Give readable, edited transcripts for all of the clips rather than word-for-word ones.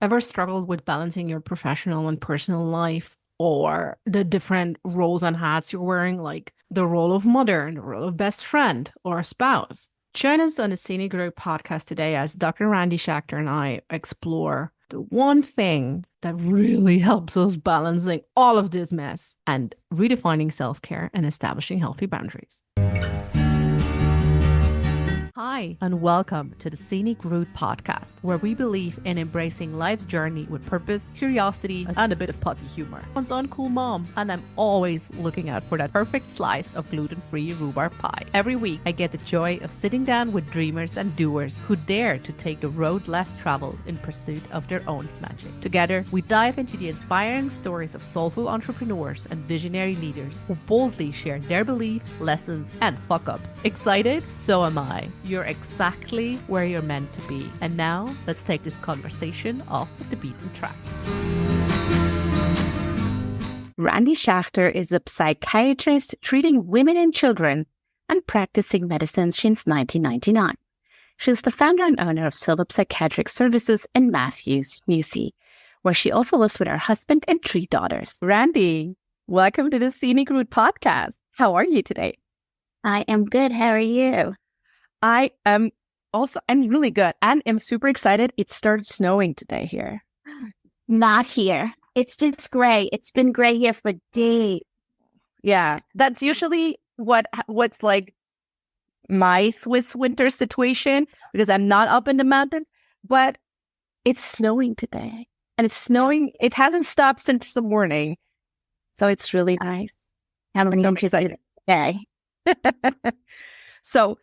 Ever struggled with balancing your professional and personal life or the different roles and hats you're wearing, like the role of mother, the role of best friend or spouse? Join us on the Scenic Road podcast today as Dr. Randie Schacter and I explore the one thing that really helps us balancing all of this mess and redefining self-care and establishing healthy boundaries. Hi, and welcome to the Scenic Route podcast, where we believe in embracing life's journey with purpose, curiosity, and a bit of puppy humor. I'm one uncool mom, and I'm always looking out for that perfect slice of gluten-free rhubarb pie. Every week, I get the joy of sitting down with dreamers and doers who dare to take the road less traveled in pursuit of their own magic. Together, we dive into the inspiring stories of soulful entrepreneurs and visionary leaders who boldly share their beliefs, lessons, and fuck-ups. Excited? So am I. You're exactly where you're meant to be. And now, let's take this conversation off the beaten track. Randie Schacter is a psychiatrist treating women and children and practicing medicine since 1999. She's the founder and owner of Silver Psychiatric Services in Matthews, UC, where she also lives with her husband and 3 daughters. Randie, welcome to the Scenic Route podcast. How are you today? I am good. How are you? I'm really good and I'm super excited. It started snowing today here. Not here. It's just gray. It's been gray here for days. Yeah, that's usually what's like my Swiss winter situation because I'm not up in the mountains, but it's snowing today and it's snowing. It hasn't stopped since the morning. So it's really nice. How many inches today? So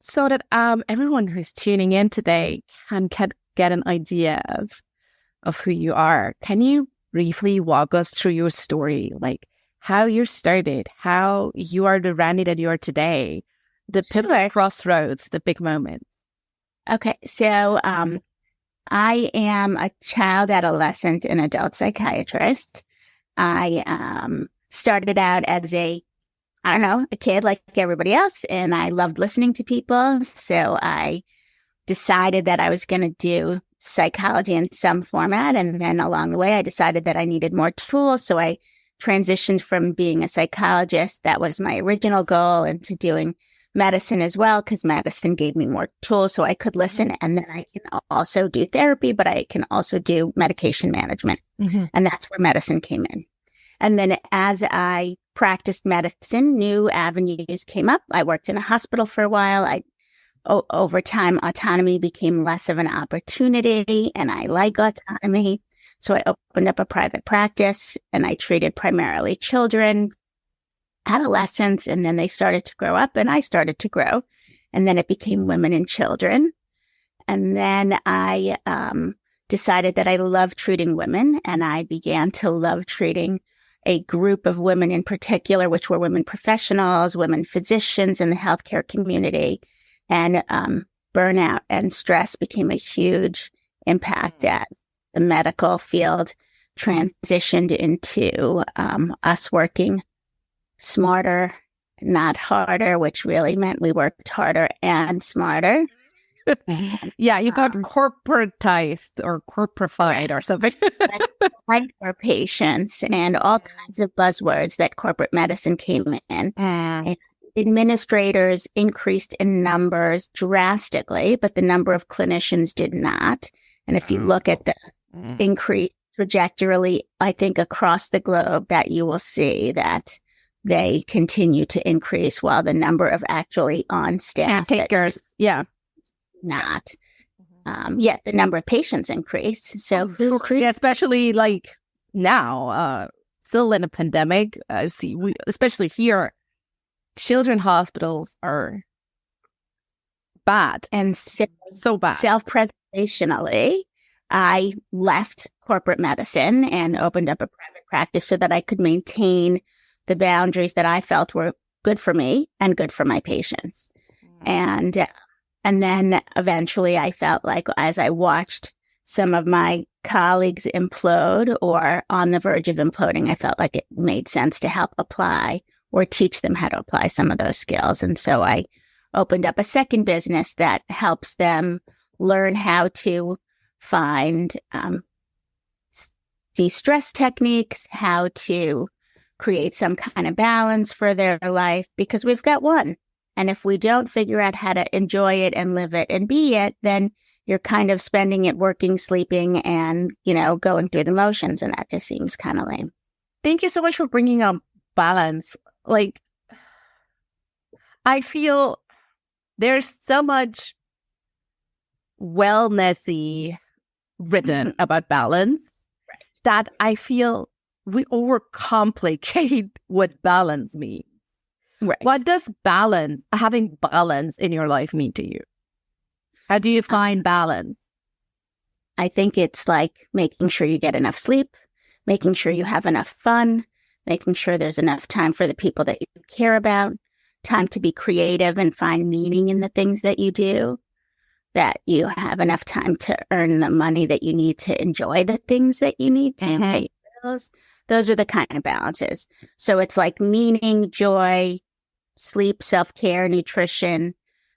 so that everyone who's tuning in today can get an idea of who you are. Can you briefly walk us through your story, like how you started, how you are the Randie that you are today, the pivotal crossroads, the big moments? Okay, so I am a child, adolescent, and adult psychiatrist. I started out as a kid like everybody else, and I loved listening to people. So I decided that I was going to do psychology in some format. And then along the way, I decided that I needed more tools. So I transitioned from being a psychologist, that was my original goal, into doing medicine as well, because medicine gave me more tools so I could listen. And then I can also do therapy, but I can also do medication management. Mm-hmm. And that's where medicine came in. And then as I practiced medicine, new avenues came up. I worked in a hospital for a while. Over time, autonomy became less of an opportunity, and I like autonomy. So I opened up a private practice, and I treated primarily children, adolescents, and then they started to grow up, and I started to grow. And then it became women and children. And then I decided that I love treating women, and I began to love treating a group of women in particular, which were women professionals, women physicians in the healthcare community. And burnout and stress became a huge impact as the medical field transitioned into us working smarter, not harder, which really meant we worked harder and smarter. Yeah, you got corporatized or corporified or something. Like for patients and all kinds of buzzwords that corporate medicine came in. And administrators increased in numbers drastically, but the number of clinicians did not. And if you look at the increase trajectory, I think across the globe, that you will see that they continue to increase while the number of actually on staff takers, not. Yet the number of patients increased. So especially like now, still in a pandemic, especially here, children hospitals are bad. And so bad. Self-preservationally, I left corporate medicine and opened up a private practice so that I could maintain the boundaries that I felt were good for me and good for my patients. And then eventually I felt like as I watched some of my colleagues implode or on the verge of imploding, I felt like it made sense to help apply or teach them how to apply some of those skills. And so I opened up a second business that helps them learn how to find de-stress techniques, how to create some kind of balance for their life, because we've got one. And if we don't figure out how to enjoy it and live it and be it, then you're kind of spending it working, sleeping, and, going through the motions. And that just seems kind of lame. Thank you so much for bringing up balance. Like, I feel there's so much wellnessy written about balance that I feel we overcomplicate what balance means. Right. What does having balance in your life mean to you? How do you find balance? I think it's like making sure you get enough sleep, making sure you have enough fun, making sure there's enough time for the people that you care about, time to be creative and find meaning in the things that you do, that you have enough time to earn the money that you need to enjoy the things that you need to pay your bills. Those are the kind of balances. So it's like meaning, joy, sleep, self-care, nutrition.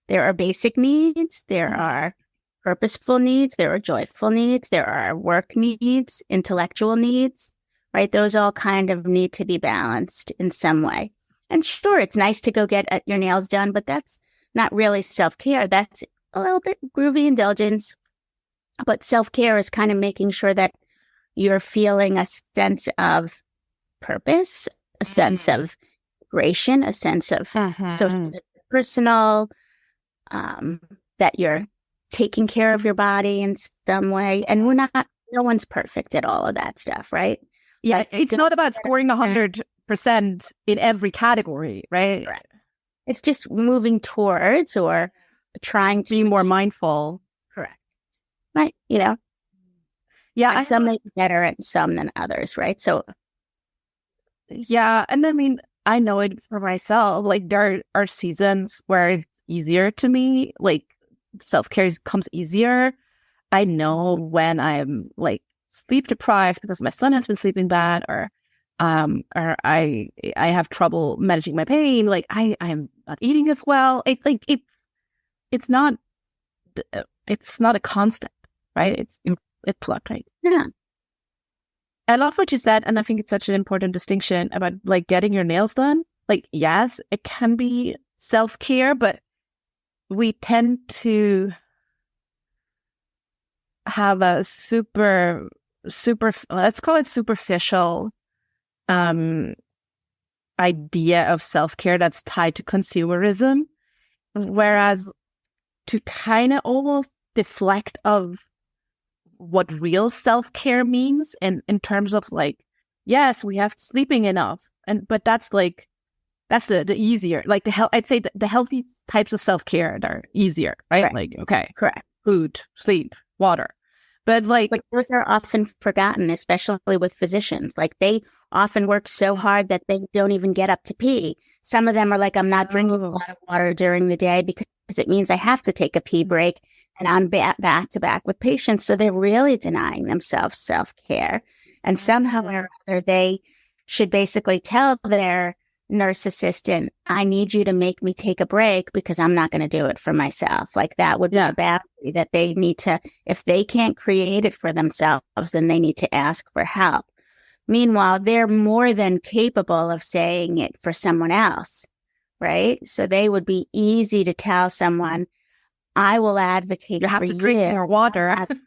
There are basic needs. There are purposeful needs. There are joyful needs. There are work needs, intellectual needs, right? Those all kind of need to be balanced in some way. And sure, it's nice to go get your nails done, but that's not really self-care. That's a little bit groovy indulgence. But self-care is kind of making sure that you're feeling a sense of purpose, a sense of integration, a sense of social, personal, that you're taking care of your body in some way. And no one's perfect at all of that stuff, right? Yeah, it's not about scoring 100% in every category, right? Correct. It's just moving towards or trying to be more mindful. Correct. Right. Yeah. Some may be better at some than others, right? So, yeah. And I mean, I know it for myself. Like, there are seasons where it's easier to me. Like, self-care comes easier. I know when I'm like sleep deprived because my son has been sleeping bad, or I have trouble managing my pain. Like, I'm not eating as well. It's not a constant, right? It fluctuates. Yeah. I love what you said, and I think it's such an important distinction about like getting your nails done. Like, yes, it can be self-care, but we tend to have a super, let's call it superficial idea of self-care that's tied to consumerism, whereas to kind of almost deflect of what real self-care means in terms of like, yes, we have sleeping enough, but that's the easier, like I'd say the healthy types of self-care that are easier, right? Like, okay, correct, food, sleep, water. But like those are often forgotten, especially with physicians. Like, they often work so hard that they don't even get up to pee. Some of them are like, I'm not drinking a lot of water during the day because it means I have to take a pee break, and I'm back to back with patients. So they're really denying themselves self-care. And somehow or other, they should basically tell their nurse assistant, I need you to make me take a break because I'm not going to do it for myself. Like, that would be a boundary that they need to, if they can't create it for themselves, then they need to ask for help. Meanwhile, they're more than capable of saying it for someone else, right? So they would be easy to tell someone, I will advocate you have for to drink more water. I'm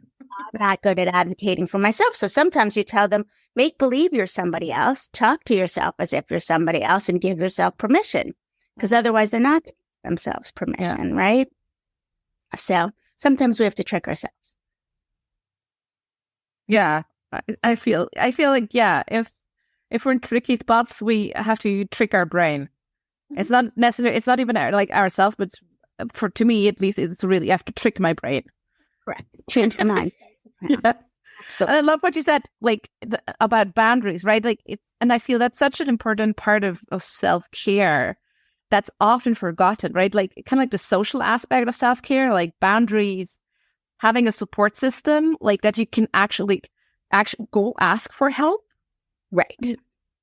not good at advocating for myself. So sometimes you tell them, make believe you're somebody else, talk to yourself as if you're somebody else, and give yourself permission, because otherwise they're not giving themselves permission, right? So sometimes we have to trick ourselves. Yeah, I feel like, yeah, if we're in tricky spots, we have to trick our brain. It's not necessary. It's not even like ourselves, but to me, at least, it's really, you have to trick my brain. Correct. Change the mind. Yes. So, and I love what you said, like about boundaries, right? Like, and I feel that's such an important part of self-care that's often forgotten, right? Like, kind of like the social aspect of self-care, like boundaries, having a support system, like that you can actually go ask for help. Right.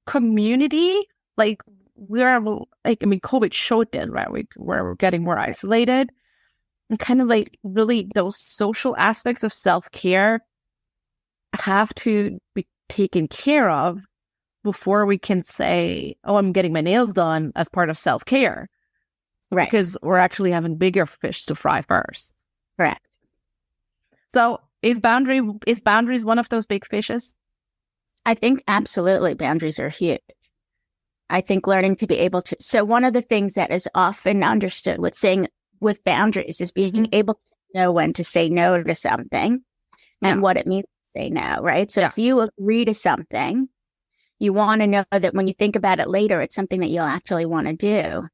Community, like, we're like, I mean, COVID showed this, right? We're getting more isolated. And kind of like really those social aspects of self-care have to be taken care of before we can say, oh, I'm getting my nails done as part of self-care. Right. Because we're actually having bigger fish to fry first. Correct. So is boundaries one of those big fishes? I think absolutely boundaries are huge. I think learning to be able to. So one of the things that is often understood with boundaries is being able to know when to say no to something and what it means to say no, right? So if you agree to something, you want to know that when you think about it later, it's something that you'll actually want to do.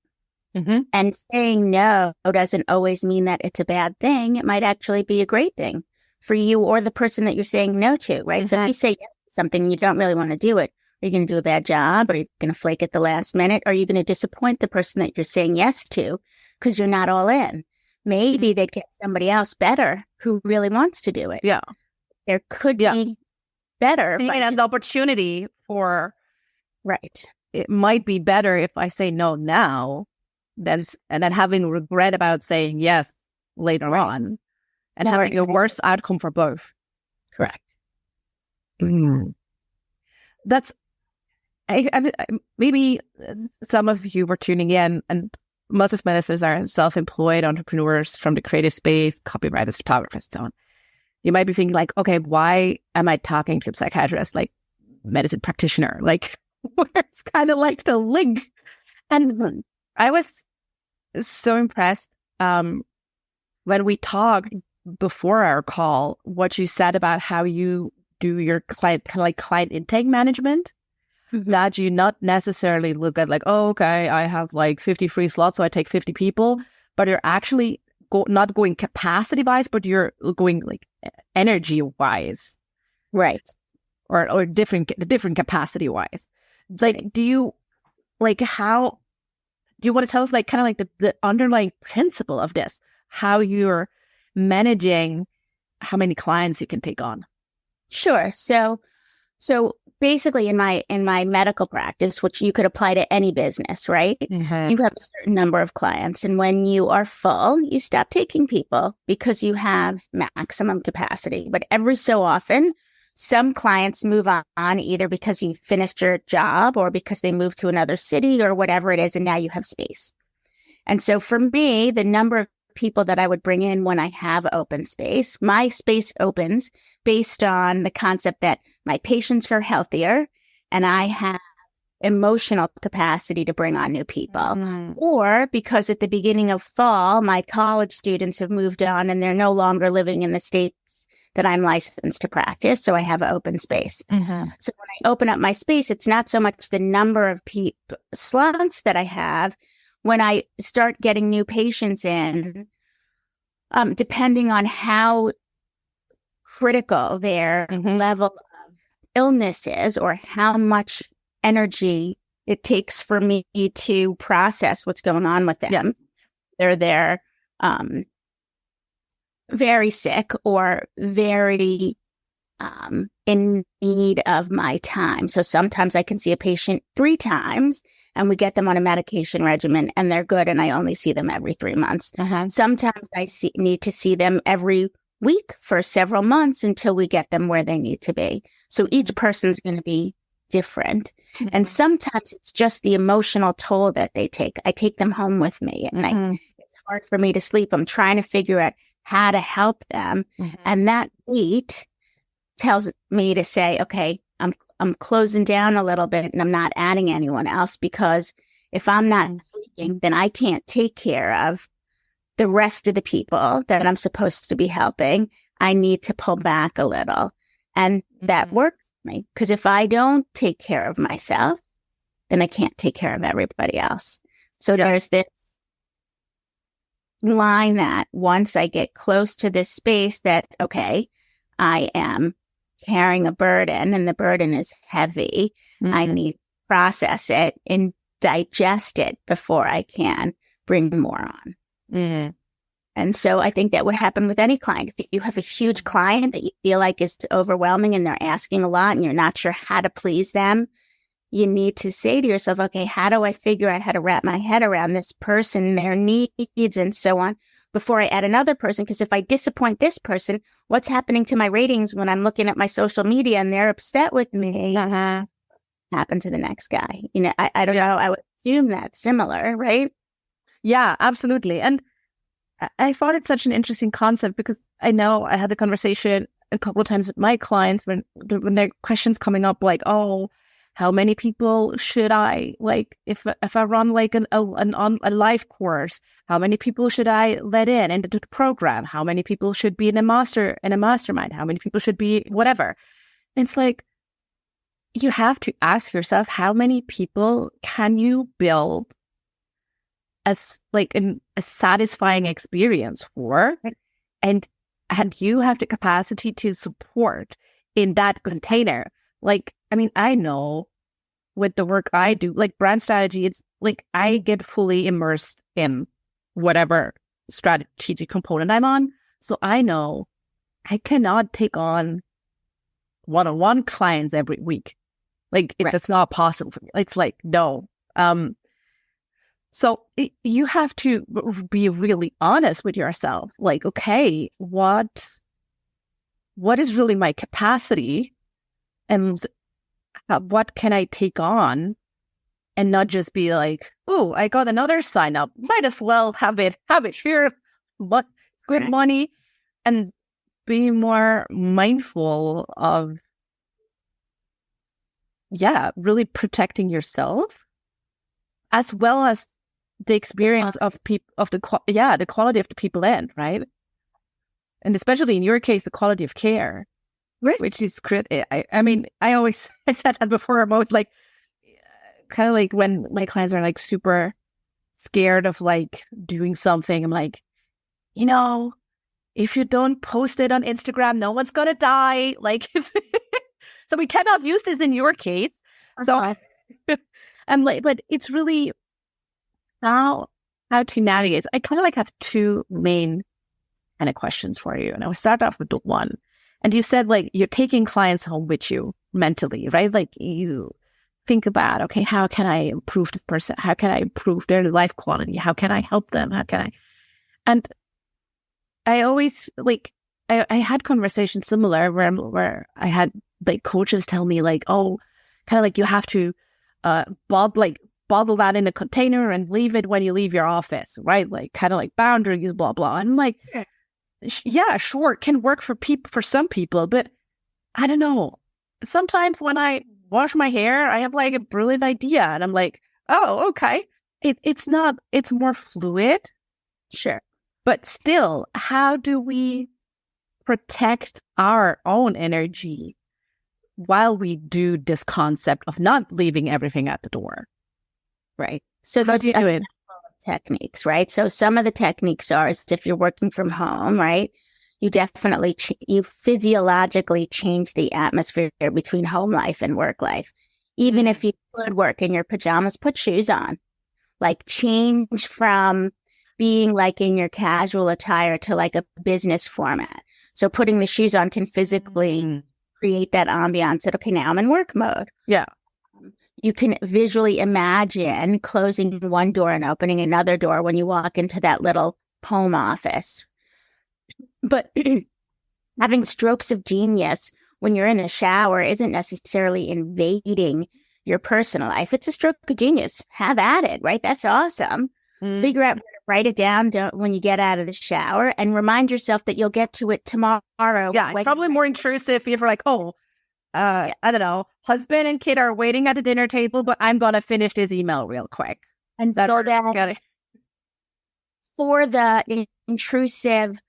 And saying no doesn't always mean that it's a bad thing. It might actually be a great thing for you or the person that you're saying no to, right? So if you say yes to something, you don't really want to do it. Are you going to do a bad job? Are you going to flake at the last minute? Are you going to disappoint the person that you're saying yes to because you're not all in? Maybe they'd get somebody else better who really wants to do it. Yeah. There could be better. Seeing an opportunity for, right. It might be better if I say no now and then having regret about saying yes later on and having a worse outcome for both. Correct. That's maybe some of you were tuning in, and most of my listeners are self-employed entrepreneurs from the creative space, copywriters, photographers, and so on. You might be thinking like, okay, why am I talking to a psychiatrist, like medicine practitioner? Like, where's kind of like the link? And I was so impressed when we talked before our call, what you said about how you do your client intake management. That you not necessarily look at like, oh, okay, I have like 50 free slots, so I take 50 people, but you're actually not going capacity wise, but you're going like energy wise, right? Or different capacity wise. Like, do you want to tell us like kind of like the underlying principle of this, how you're managing how many clients you can take on? Sure. So basically in my medical practice, which you could apply to any business, right? You have a certain number of clients. And when you are full, you stop taking people because you have maximum capacity. But every so often, some clients move on either because you finished your job or because they moved to another city or whatever it is. And now you have space. And so for me, the number of people that I would bring in when I have open space, my space opens based on the concept that my patients are healthier and I have emotional capacity to bring on new people. Or because at the beginning of fall, my college students have moved on and they're no longer living in the states that I'm licensed to practice. So I have open space. So when I open up my space, it's not so much the number of slots that I have. When I start getting new patients in, depending on how critical their level of illness is or how much energy it takes for me to process what's going on with them. They're very sick or very in need of my time. So sometimes I can see a patient 3 times and we get them on a medication regimen and they're good and I only see them every 3 months. Sometimes I need to see them every week for several months until we get them where they need to be. So each person's going to be different. And sometimes it's just the emotional toll that they take. I take them home with me and it's hard for me to sleep. I'm trying to figure out how to help them. And that weight tells me to say, okay, I'm closing down a little bit and I'm not adding anyone else, because if I'm not sleeping, then I can't take care of the rest of the people that I'm supposed to be helping. I need to pull back a little. And that works for me, because if I don't take care of myself, then I can't take care of everybody else. So there's this line that once I get close to this space that, okay, I am carrying a burden and the burden is heavy. I need to process it and digest it before I can bring more on. And so I think that would happen with any client. If you have a huge client that you feel like is overwhelming and they're asking a lot and you're not sure how to please them, you need to say to yourself, okay, how do I figure out how to wrap my head around this person, their needs and so on, before I add another person. Because if I disappoint this person, what's happening to my ratings when I'm looking at my social media and they're upset with me? Happen to the next guy. I don't know. I would assume that's similar, right? Yeah, absolutely. And I found it such an interesting concept because I know I had the conversation a couple of times with my clients when there are questions coming up like, oh, how many people should I, like, if I run like a live course, how many people should I let into the program? How many people should be in a mastermind? How many people should be whatever? And it's like, you have to ask yourself, how many people can you build as like a satisfying experience for? And you have the capacity to support in that container. Like, I mean, I know with the work I do, like brand strategy, it's like I get fully immersed in whatever strategic component I'm on. So I know I cannot take on one-on-one clients every week. Like, that's not possible for me. It's like, no. So you have to be really honest with yourself. Like, okay, what is really my capacity, and what can I take on, and not just be like, oh, I got another sign up. Might as well have it here. But good money, and be more mindful of, really protecting yourself, as well as the experience of the quality of the people in, right? And especially in your case, the quality of care, right? Which is critical. I mean, I said that before. I'm always like, kind of like when my clients are like super scared of like doing something, I'm like, if you don't post it on Instagram, no one's gonna die. Like, so we cannot use this in your case. So I'm like, but it's really how to navigate. I kind of like have two main kind of questions for you. And I will start off with the one. And you said like you're taking clients home with you mentally, right? Like you think about, okay, how can I improve this person? How can I improve their life quality? How can I help them? And I always like, I had conversations similar where I had like coaches tell me like, oh, kind of like you have to bottle that in a container and leave it when you leave your office, right? Like kind of like boundaries, blah, blah. And I'm like, yeah, sure, it can work for some people, but I don't know. Sometimes when I wash my hair, I have like a brilliant idea and I'm like, oh, okay. It's more fluid. Sure. But still, how do we protect our own energy while we do this concept of not leaving everything at the door? Right. So how do you do it? Techniques, right? So some of the techniques are is if you're working from home, right? You definitely, you physiologically change the atmosphere between home life and work life. Even if you could work in your pajamas, put shoes on. Like change from being like in your casual attire to like a business format. So putting the shoes on can physically create that ambiance that, okay, now I'm in work mode. Yeah. You can visually imagine closing one door and opening another door when you walk into that little home office. But having strokes of genius when you're in a shower isn't necessarily invading your personal life. It's a stroke of genius. Have at it, right? That's awesome. Figure out, write it down when you get out of the shower and remind yourself that you'll get to it tomorrow. Yeah, it's probably more intrusive if you're like, oh, I don't know, husband and kid are waiting at the dinner table, but I'm going to finish this email real quick. And so that for the intrusive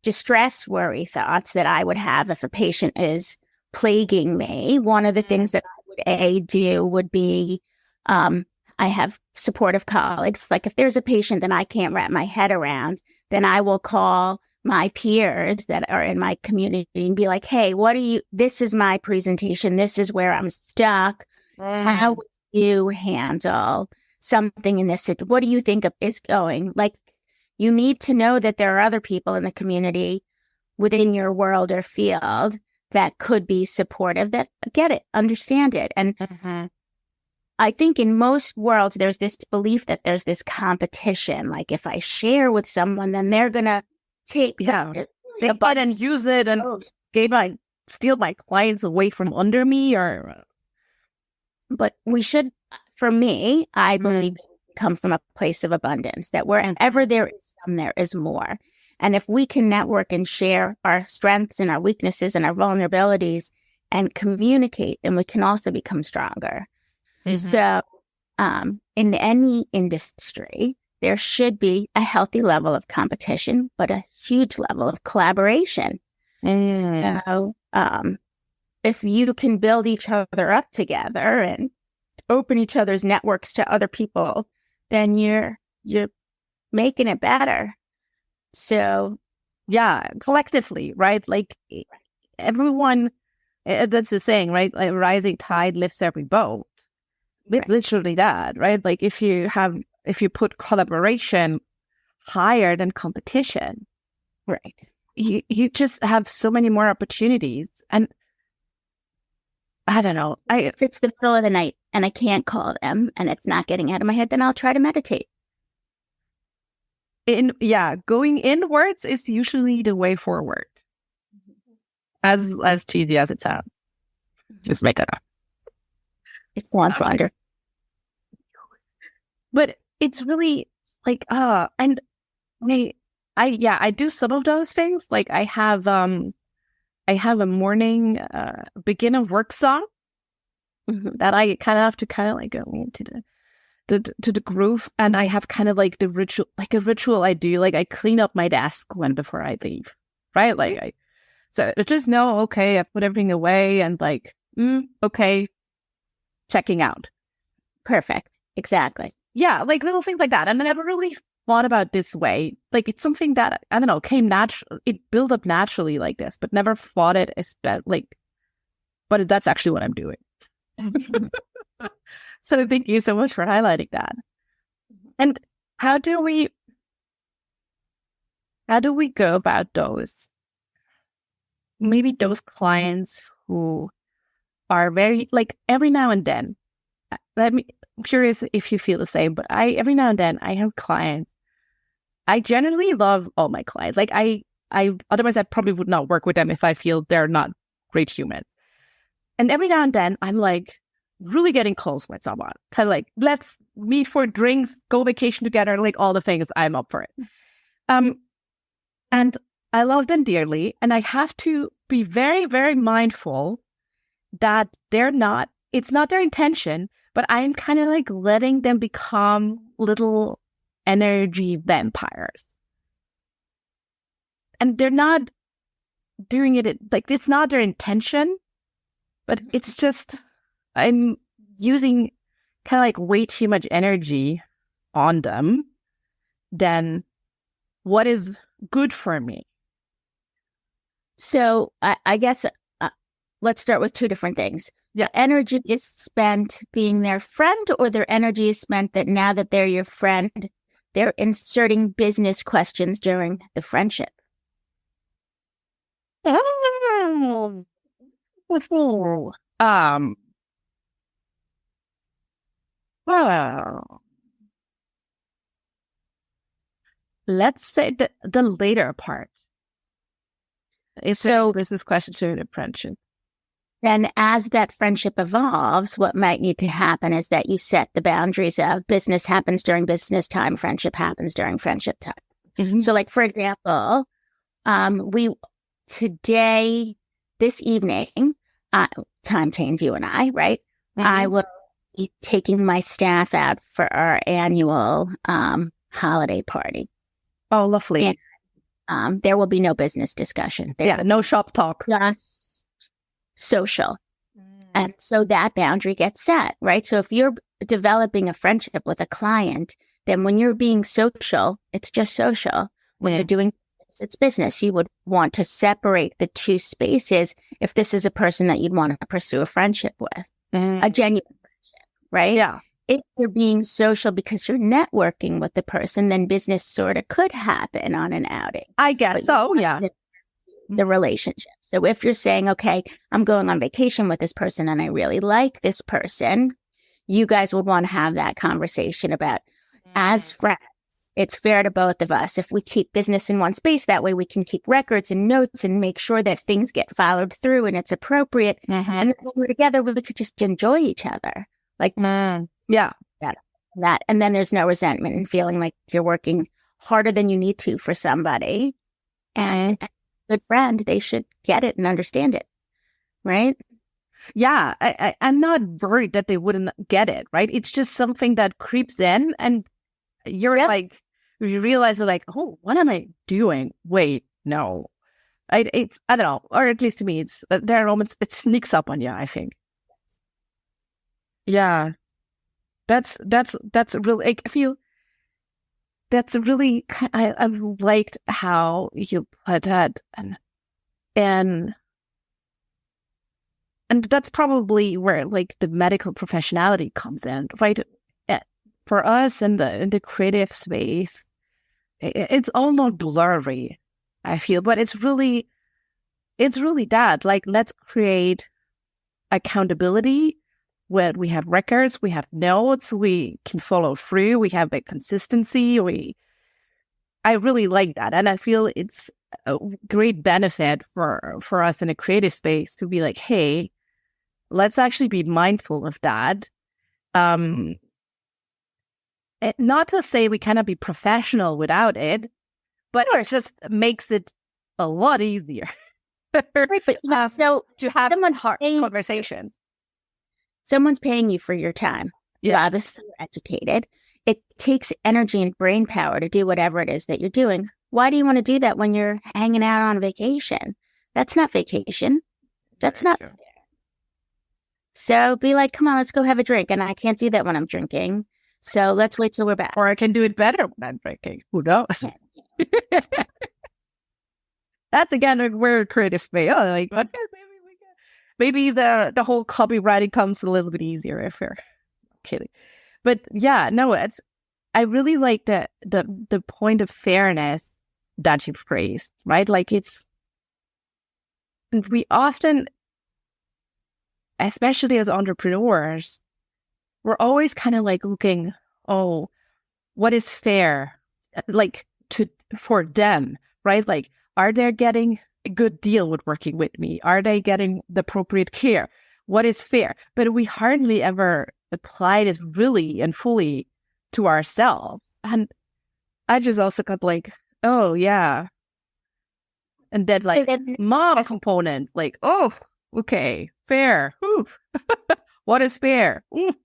distress worry thoughts that I would have if a patient is plaguing me, one of the things that I would do would be, I have supportive colleagues. Like if there's a patient that I can't wrap my head around, then I will call my peers that are in my community and be like, hey, this is my presentation. This is where I'm stuck. How would you handle something in this? What do you think is going? Like, you need to know that there are other people in the community within your world or field that could be supportive, that get it, understand it. And I think in most worlds, there's this belief that there's this competition. Like if I share with someone, then they're going to take take it and use it and steal my clients away from under me or. But we should, for me, I believe it comes from a place of abundance, that wherever there is some, there is more. And if we can network and share our strengths and our weaknesses and our vulnerabilities and communicate, then we can also become stronger. So in any industry, there should be a healthy level of competition, but a huge level of collaboration. So if you can build each other up together and open each other's networks to other people, then you're making it better. So yeah, collectively, right? Like everyone, that's the saying, right? Like rising tide lifts every boat. It's literally that, right? Like if you put collaboration higher than competition, right, you just have so many more opportunities. And I don't know, if it's the middle of the night and I can't call them and it's not getting out of my head, then I'll try to meditate. Going inwards is usually the way forward. As cheesy as it sounds. Just make that up. It's once wonder. But it's really like, and I do some of those things. Like I have a morning begin of work song that I kind of have to kind of like go into to the groove, and I have kind of like the ritual, like a ritual I do. Like I clean up my desk before I leave, right? Like so I just know, okay, I put everything away and like, okay, checking out. Perfect. Exactly. Yeah, like little things like that. And I never really thought about this way. Like it's something that, I don't know, came natural. It built up naturally like this, but never thought it as like, but that's actually what I'm doing. So thank you so much for highlighting that. And how do we go about those clients who are very, like every now and then, I'm curious if you feel the same, but every now and then I have clients. I generally love all my clients. Like I otherwise I probably would not work with them if I feel they're not great humans. And every now and then I'm like really getting close with someone. Kind of like, let's meet for drinks, go vacation together, like all the things. I'm up for it. And I love them dearly. And I have to be very, very mindful that it's not their intention, but I'm kind of like letting them become little energy vampires. And they're not doing it, like it's not their intention, but it's just, I'm using kind of like way too much energy on them than what is good for me. So I guess let's start with two different things. Yeah. Energy is spent being their friend, or their energy is spent that now that they're your friend, they're inserting business questions during the friendship. Well, let's say the later part. So business questions during the friendship. Then as that friendship evolves, what might need to happen is that you set the boundaries of business happens during business time, friendship happens during friendship time. Mm-hmm. So like, for example, this evening, time change, you and I, right? Mm-hmm. I will be taking my staff out for our annual holiday party. Oh, lovely. And there will be no business discussion. No shop talk. Just social. And so that boundary gets set, right? So if you're developing a friendship with a client, then when you're being social, it's just social. When you're doing business, it's business. You would want to separate the two spaces if this is a person that you'd want to pursue a friendship with, a genuine friendship, right? Yeah. If you're being social because you're networking with the person, then business sort of could happen on an outing. I guess so, yeah. The relationship. So if you're saying, okay, I'm going on vacation with this person and I really like this person, you guys would want to have that conversation about as friends. It's fair to both of us. If we keep business in one space, that way we can keep records and notes and make sure that things get followed through and it's appropriate. And then when we're together, we could just enjoy each other. Like, Yeah. that. And then there's no resentment and feeling like you're working harder than you need to for somebody. And a good friend, they should get it and understand it. Right? Yeah. I'm not worried that they wouldn't get it, right? It's just something that creeps in and you're like, you realize like, oh, what am I doing? Wait, no. It's, I don't know. Or at least to me, it's, there are moments it sneaks up on you, I think. Yeah. That's really, I feel that's really, I've liked how you put that. And that's probably where like the medical professionality comes in, right? For us in the creative space, it's almost blurry, I feel, but it's really that, like, let's create accountability where we have records, we have notes, we can follow through, we have a consistency. I really like that. And I feel it's a great benefit for us in a creative space to be like, hey, let's actually be mindful of that. Not to say we cannot be professional without it, but it just makes it a lot easier. Right, but so to have someone's hard conversations. Someone's paying you for your time. You're obviously educated. It takes energy and brain power to do whatever it is that you're doing. Why do you want to do that when you're hanging out on vacation? That's not vacation. That's not fair. So be like, come on, let's go have a drink. And I can't do that when I'm drinking. So let's wait till we're back. Or I can do it better when I'm drinking. Who knows? That's again where creative space. Oh, like, okay, maybe the whole copywriting comes a little bit easier if you're kidding. But yeah, no, I really like the point of fairness that you've raised, right? Like we often, especially as entrepreneurs, we're always kind of like looking, oh, what is fair? Like for them, right? Like, are they getting a good deal with working with me? Are they getting the appropriate care? What is fair? But we hardly ever apply this really and fully to ourselves. And I just also got like, oh yeah. And then like mom component, like, oh, okay, fair. Ooh. What is fair? Ooh.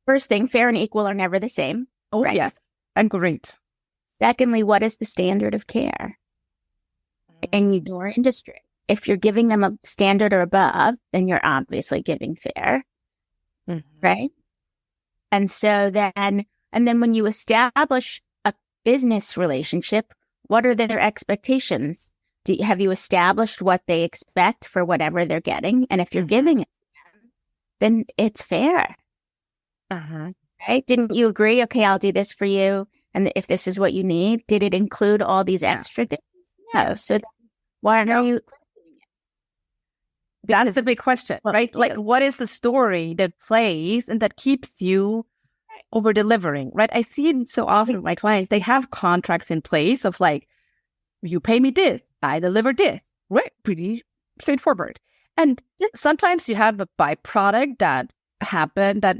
First thing, fair and equal are never the same. Oh, right? Yes. And great. Secondly, what is the standard of care in your industry? If you're giving them a standard or above, then you're obviously giving fair, right? And so then when you establish a business relationship, what are their expectations? Have you established what they expect for whatever they're getting? And if you're giving it to them, then it's fair. Right? Didn't you agree? Okay, I'll do this for you. And if this is what you need, did it include all these extra things? No. So then why are you? That's the big question, right? Like, what is the story that plays and that keeps you over delivering, right? I see it so often with my clients. They have contracts in place of like, you pay me this, I deliver this, right? Pretty straightforward. And sometimes you have a byproduct that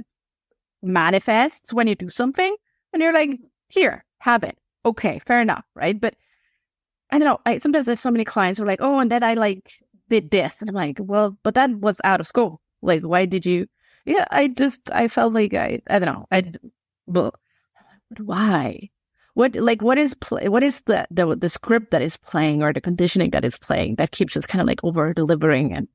manifests when you do something, and you're like, here, have it. Okay, fair enough, right? But I don't know. Sometimes I have so many clients who are like, oh, and then I like did this, and I'm like, well, but that was out of scope. Like, why did you? Yeah, I felt like I don't know. Why? What is the script that is playing or the conditioning that is playing that keeps us kind of like over delivering? And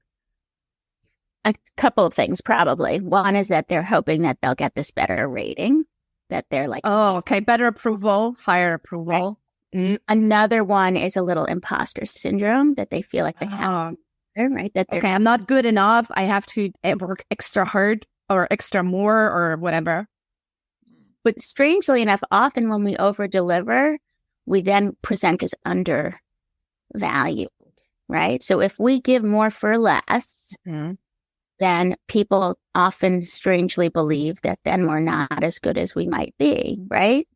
a couple of things, probably. One is that they're hoping that they'll get this better rating, that they're like, oh, okay, better approval, higher approval. Right. Another one is a little imposter syndrome, that they feel like they have, right? That okay, I'm not good enough. I have to work extra hard or extra more or whatever. But strangely enough, often when we over deliver, we then present as undervalued, right? So if we give more for less, then people often strangely believe that then we're not as good as we might be, right?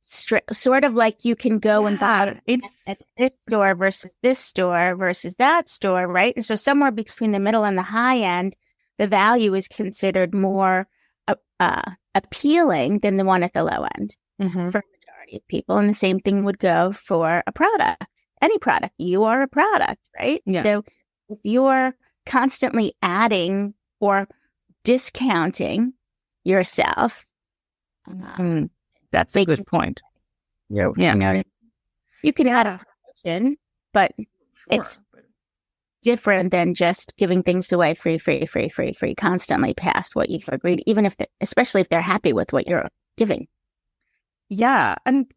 Sort of like you can go and buy at this store versus this store versus that store, right? And so somewhere between the middle and the high end, the value is considered more appealing than the one at the low end for a majority of people. And the same thing would go for a product, any product. You are a product, right? Yeah. So if you're constantly adding or discounting yourself, that's a good point. Yeah. You know, you can add a promotion, but it's different than just giving things away free, constantly past what you've agreed, even if, especially if they're happy with what you're giving. Yeah. And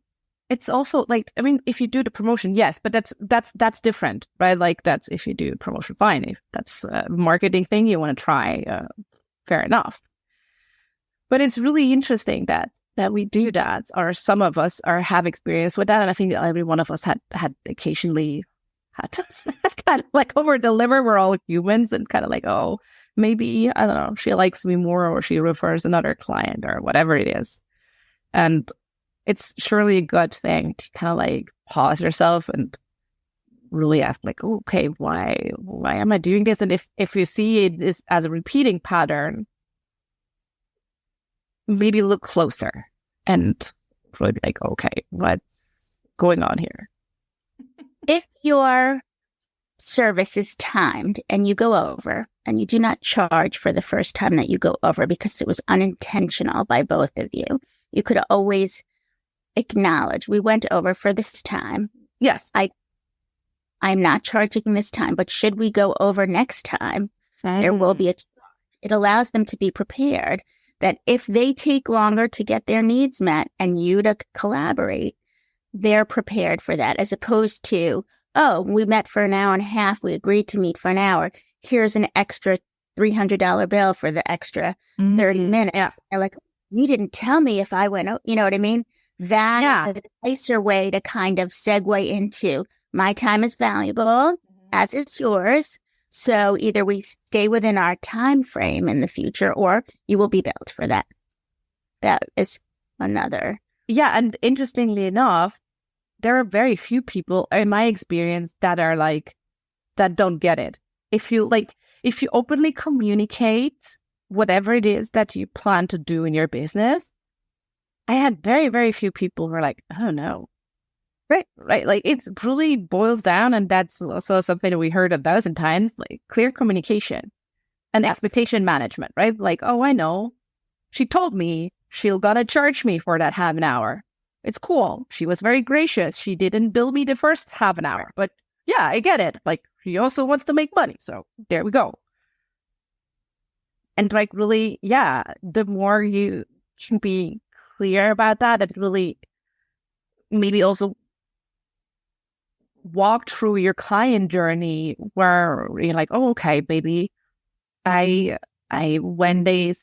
it's also like, I mean, if you do the promotion, yes, but that's different, right? Like that's, if you do promotion, fine. If that's a marketing thing you want to try, fair enough. But it's really interesting that we do that, or some of us have experience with that. And I think that every one of us had occasionally had to kind of like over deliver. We're all humans and kind of like, oh, maybe, I don't know, she likes me more, or she refers another client, or whatever it is. And it's surely a good thing to kind of like pause yourself and really ask like, oh, okay, why am I doing this? And if you see it as a repeating pattern, maybe look closer and really be like, okay, what's going on here? If your service is timed and you go over and you do not charge for the first time that you go over because it was unintentional by both of you, you could always acknowledge, we went over for this time. Yes. I'm not charging this time, but should we go over next time, there will be a charge. It allows them to be prepared that if they take longer to get their needs met and you to collaborate, they're prepared for that, as opposed to, oh, we met for an hour and a half, we agreed to meet for an hour, here's an extra $300 bill for the extra 30 minutes. Yeah. They're like, you didn't tell me if I went, you know what I mean? That is a nicer way to kind of segue into, my time is valuable, as it's yours. So either we stay within our time frame in the future, or you will be billed for that. That is another. Yeah. And interestingly enough, there are very few people in my experience that are like, that don't get it. If you openly communicate whatever it is that you plan to do in your business, I had very, very few people who are like, oh no. Right. Like it really boils down, and that's also something that we heard 1,000 times, like clear communication and expectation management, right? Like, oh, I know. She told me she'll gonna charge me for that half an hour. It's cool. She was very gracious. She didn't bill me the first half an hour, but yeah, I get it. Like she also wants to make money. So there we go. And like really, yeah, the more you can be clear about that, it really maybe also walk through your client journey where you're like, oh, okay, maybe I when they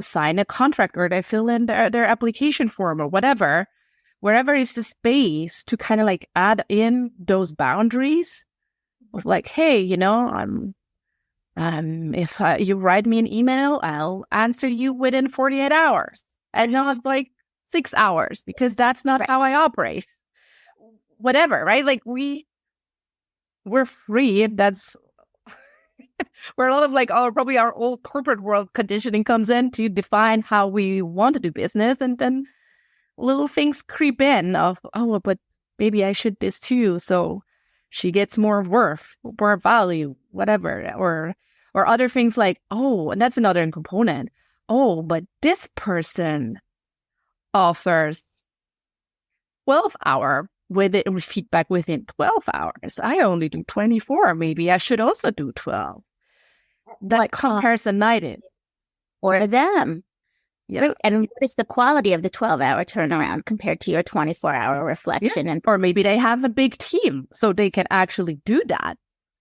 sign a contract or they fill in their application form or whatever, wherever is the space to kind of like add in those boundaries of like, hey, you know, if you write me an email, I'll answer you within 48 hours and not like 6 hours, because that's not how I operate. Whatever, right? Like we're free. That's where a lot of like probably our old corporate world conditioning comes in to define how we want to do business, and then little things creep in of, oh, but maybe I should this too, so she gets more worth, more value, whatever, or other things like, oh, and that's another component. Oh, but this person offers 12-hour with feedback within 12 hours. I only do 24. Maybe I should also do 12. That like comparisonitis. Or them. Yeah. And what is the quality of the 12-hour turnaround compared to your 24-hour reflection? Yeah. Or maybe they have a big team, so they can actually do that.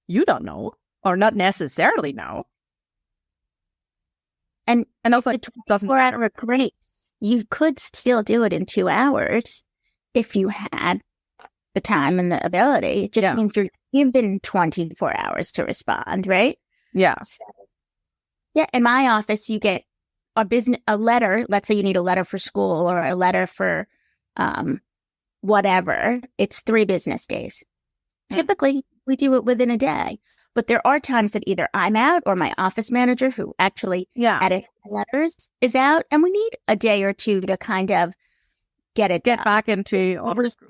You don't know, or not necessarily know. And also, it's a 24-hour grace. You could still do it in 2 hours if you had the time and the ability. It just means you're given 24 hours to respond, right? Yeah. So Yeah. In my office, you get a letter. Let's say you need a letter for school or a letter for whatever. It's 3 business days. Typically, we do it within a day. But there are times that either I'm out or my office manager, who actually edits letters, is out. And we need a day or two to kind of get back into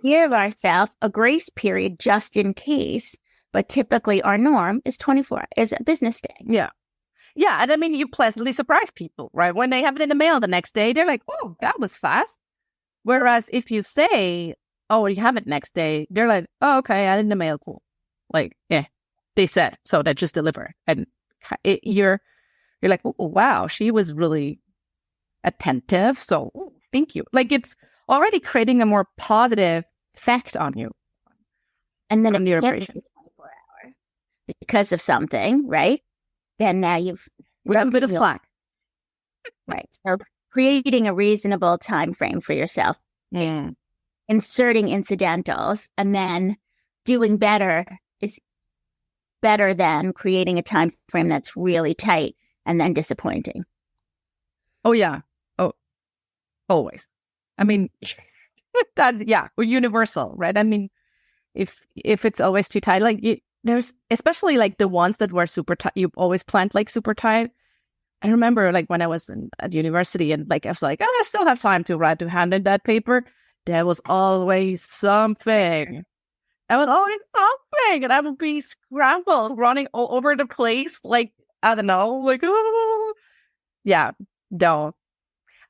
give ourselves a grace period just in case. But typically our norm is 24 is a business day. Yeah. Yeah. And I mean, you pleasantly surprise people, right? When they have it in the mail the next day, they're like, oh, that was fast. Whereas if you say, oh, you have it next day, they're like, oh, okay, I had it in the mail. Cool. Like, yeah, they said, so that just deliver. And you're like, oh, wow, she was really attentive. So thank you. Like, it's already creating a more positive effect on you. And then if you can't 24 hour because of something, right? Then now you've a bit of slack. Right. So creating a reasonable time frame for yourself, inserting incidentals, and then doing better is better than creating a time frame that's really tight and then disappointing. Oh, yeah. Oh, always. I mean, that's, universal, right? I mean, if it's always too tight, like there's especially like the ones that were super tight, you always planned like super tight. I remember like when I was at university and like I was like, oh, I still have time to hand in that paper. There was always something. And I would be scrambled, running all over the place. Like, I don't know, like, oh. Yeah, no.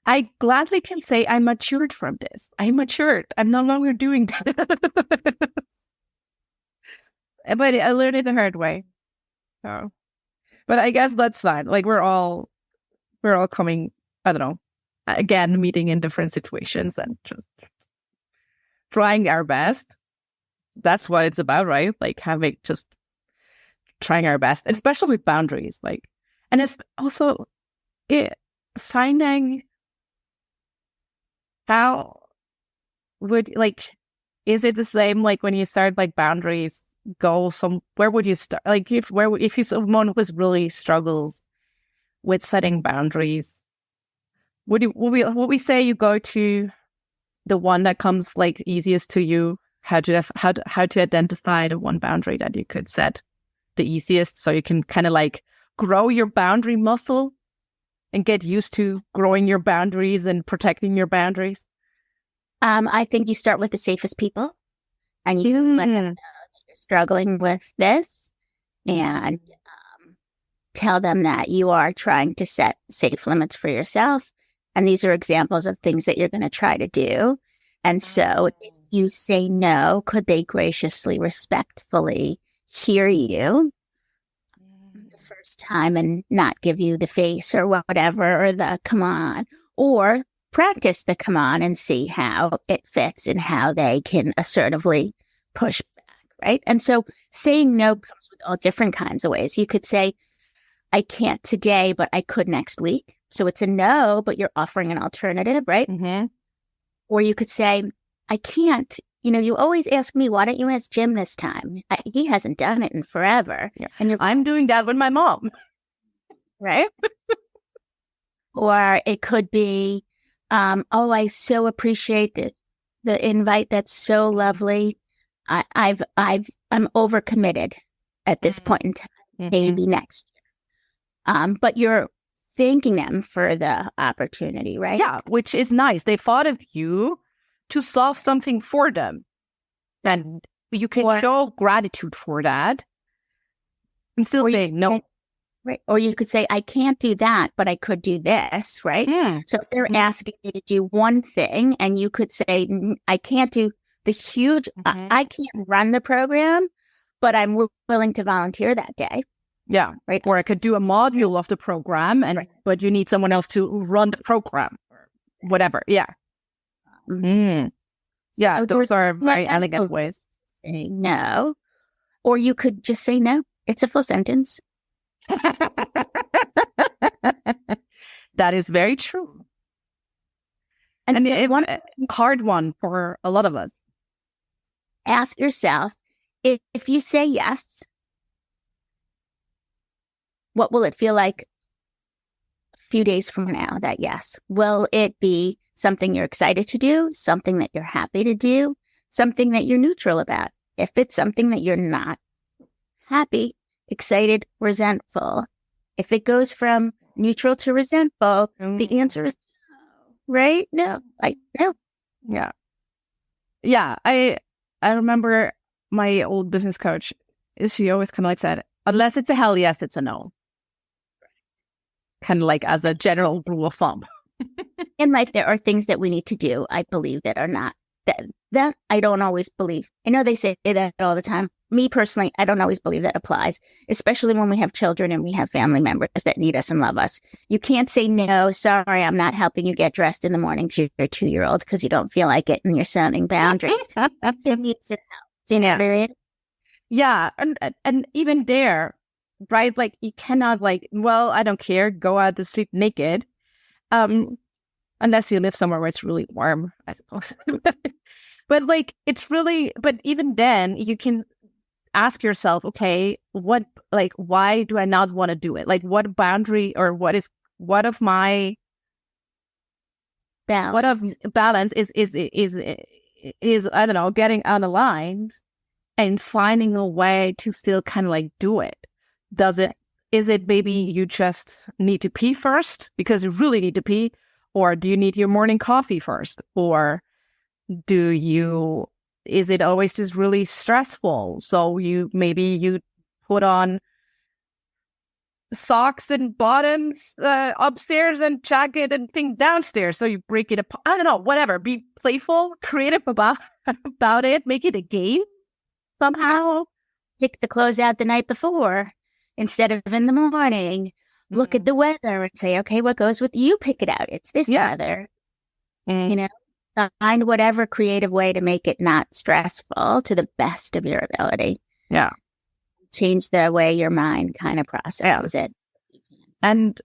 I gladly can say I matured from this. I matured. I'm no longer doing that. But I learned it the hard way. So, but I guess that's fine. Like we're all coming, I don't know, again, meeting in different situations and just trying our best. That's what it's about, right? Like just trying our best, especially with boundaries. Like, and it's also finding how is it the same? Like when you start like boundaries, where would you start? Like if you someone who really struggles with setting boundaries, would we say you go to the one that comes like easiest to you? How to identify the one boundary that you could set the easiest, so you can kind of like grow your boundary muscle and get used to growing your boundaries and protecting your boundaries? I think you start with the safest people, and you let them know that you're struggling with this, and tell them that you are trying to set safe limits for yourself. And these are examples of things that you're going to try to do. And so if you say no, could they graciously, respectfully hear you the first time and not give you the face or whatever, or the come on, or practice the come on and see how it fits and how they can assertively push back, right? And so saying no comes with all different kinds of ways. You could say, I can't today, but I could next week. So it's a no, but you're offering an alternative, right? Mm-hmm. Or you could say, I can't. You always ask me, why don't you ask Jim this time? He hasn't done it in forever. Yeah. And I'm doing that with my mom. Right? Or it could be, I so appreciate the invite. That's so lovely. I'm overcommitted at this point in time. Mm-hmm. Maybe next year. But you're thanking them for the opportunity, right? Yeah, which is nice. They thought of you to solve something for them. And you can show gratitude for that and still say no. Right. Or you could say, I can't do that, but I could do this, right? So if they're asking you to do one thing, and you could say, I can't do the huge, I can't run the program, but I'm willing to volunteer that day. Yeah. Right. Or I could do a module of the program, but you need someone else to run the program or whatever. Yeah. Yeah. So those are very elegant ways. Say no. Or you could just say no. It's a full sentence. That is very true. And so it's a hard one for a lot of us. Ask yourself, if you say yes, what will it feel like few days from now, that yes, will it be something you're excited to do, something that you're happy to do, something that you're neutral about? If it's something that you're not happy, excited, resentful, if it goes from neutral to resentful, the answer is no, right? No, no. Yeah. Yeah. I remember my old business coach, she always kind of like said, unless it's a hell yes, it's a no. Kind of like as a general rule of thumb. In life, there are things that we need to do, I believe, that are not, that I don't always believe. I know they say that all the time. Me personally, I don't always believe that applies, especially when we have children and we have family members that need us and love us. You can't say, no, sorry, I'm not helping you get dressed in the morning to your 2-year-old because you don't feel like it and you're setting boundaries. It needs your help. Do you know what I mean? Yeah. And even there, right? Like you cannot like, well, I don't care, go out to sleep naked. Unless you live somewhere where it's really warm, I suppose. But like, it's really, but even then you can ask yourself, okay, why do I not want to do it? Like what boundary or what of my balance, what of balance is, I don't know, getting unaligned and finding a way to still kind of like do it. Is it maybe you just need to pee first because you really need to pee? Or do you need your morning coffee first? Or is it always just really stressful? So you put on socks and bottoms upstairs and jacket and thing downstairs. So you break it apart. I don't know, whatever. Be playful, creative about it. Make it a game somehow. Pick the clothes out the night before instead of in the morning. Look at the weather and say, okay, what goes with you? Pick it out. It's this weather. You know, find whatever creative way to make it not stressful to the best of your ability. Yeah. Change the way your mind kind of processes it. And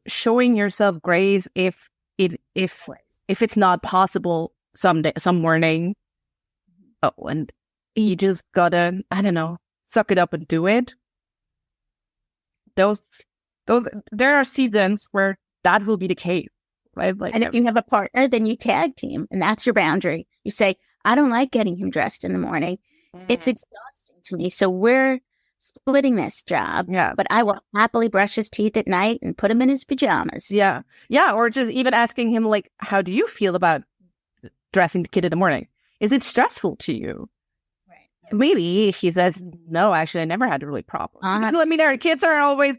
showing yourself grace if it's not possible some morning. Oh, and you just gotta, I don't know, suck it up and do it. There are seasons where that will be the case, right? Like, and if you have a partner, then you tag team, and that's your boundary. You say, I don't like getting him dressed in the morning. It's exhausting to me. So we're splitting this job. Yeah. But I will happily brush his teeth at night and put him in his pajamas. Yeah. Yeah. Or just even asking him, like, how do you feel about dressing the kid in the morning? Is it stressful to you? Maybe he says, no, actually, I never had a really problem. I mean, our kids are always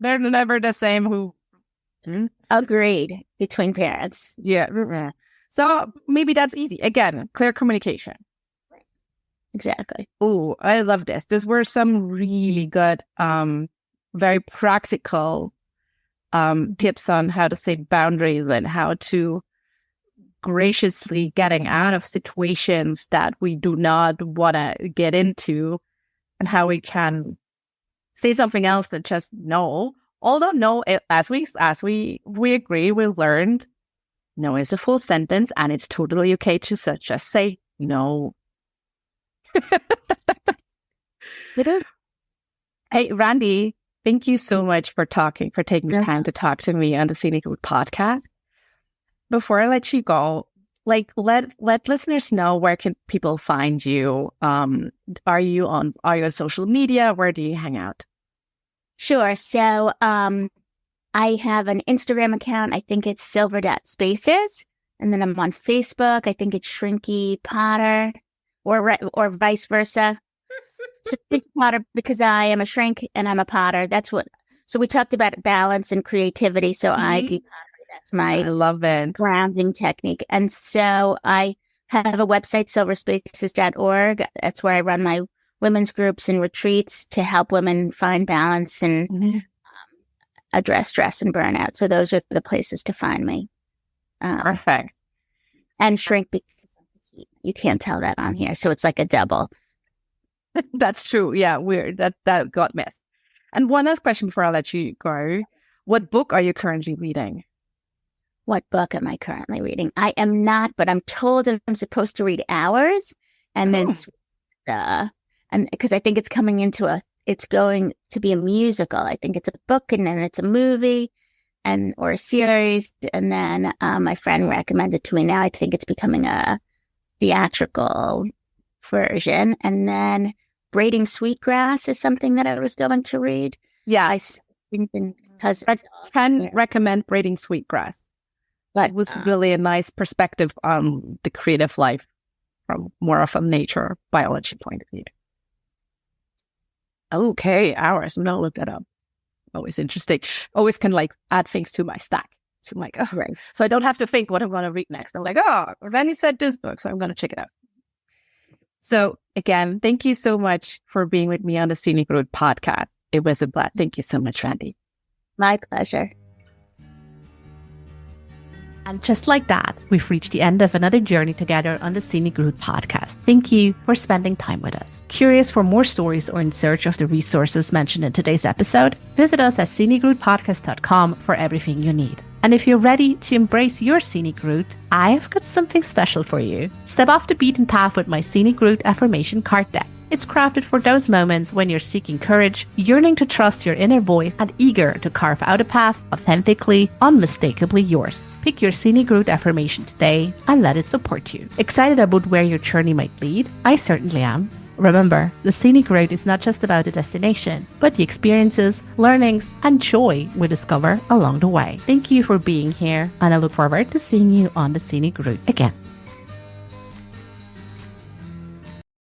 they're never the same. Agreed between parents. Yeah. So maybe that's easy. Again, clear communication. Exactly. Oh, I love this. These were some really good, very practical tips on how to set boundaries and how to graciously getting out of situations that we do not want to get into, and how we can say something else than just no. Although no, as we agree, we learned no is a full sentence, and it's totally okay to just say no. Hey, Randie, thank you so much for taking the time to talk to me on the Scenic Route podcast. Before I let you go, like let listeners know, where can people find you? Are you on social media? Where do you hang out? Sure. So I have an Instagram account. I think it's silver.spaces. And then I'm on Facebook. I think it's Shrinky Potter, or vice versa. So Shrinky Potter, because I am a shrink and I'm a potter. So we talked about balance and creativity. So I do pottery. That's my I love it. grounding technique. And so I have a website, silverspaces.org. That's where I run my women's groups and retreats to help women find balance and address stress and burnout. So those are the places to find me. Perfect. And shrink because I'm petite. You can't tell that on here. So it's like a double. That's true. Yeah, weird. That got missed. And one last question before I let you go. What book are you currently reading? What book am I currently reading? I am not, but I'm told that I'm supposed to read Hours, and then and because I think it's going to be a musical. I think it's a book and then it's a movie. or a series. And then my friend recommended to me. Now I think it's becoming a theatrical version. And then Braiding Sweetgrass is something that I was going to read. Yeah, I because I can recommend Braiding Sweetgrass. but It was really a nice perspective on the creative life from more of a nature biology point of view. Okay, hours. I'm gonna look that up. Always interesting. Always can like add things to my stack. So I'm like, oh, right. so I don't have to think what I'm gonna read next. I'm like, oh, Randie said this book, so I'm gonna check it out. So again, thank you so much for being with me on the Scenic Road podcast. It was a blast. Thank you so much, Randie. My pleasure. And just like that, we've reached the end of another journey together on the Scenic Route podcast. Thank you for spending time with us. Curious for more stories or in search of the resources mentioned in today's episode? Visit us at scenicroutepodcast.com for everything you need. And if you're ready to embrace your scenic route, I've got something special for you. Step off the beaten path with my Scenic Route affirmation card deck. It's crafted for those moments when you're seeking courage, yearning to trust your inner voice, and eager to carve out a path authentically, unmistakably yours. Pick your Scenic Route affirmation today and let it support you. Excited about where your journey might lead? I certainly am. Remember, the Scenic Route is not just about the destination, but the experiences, learnings, and joy we discover along the way. Thank you for being here, and I look forward to seeing you on the Scenic Route again.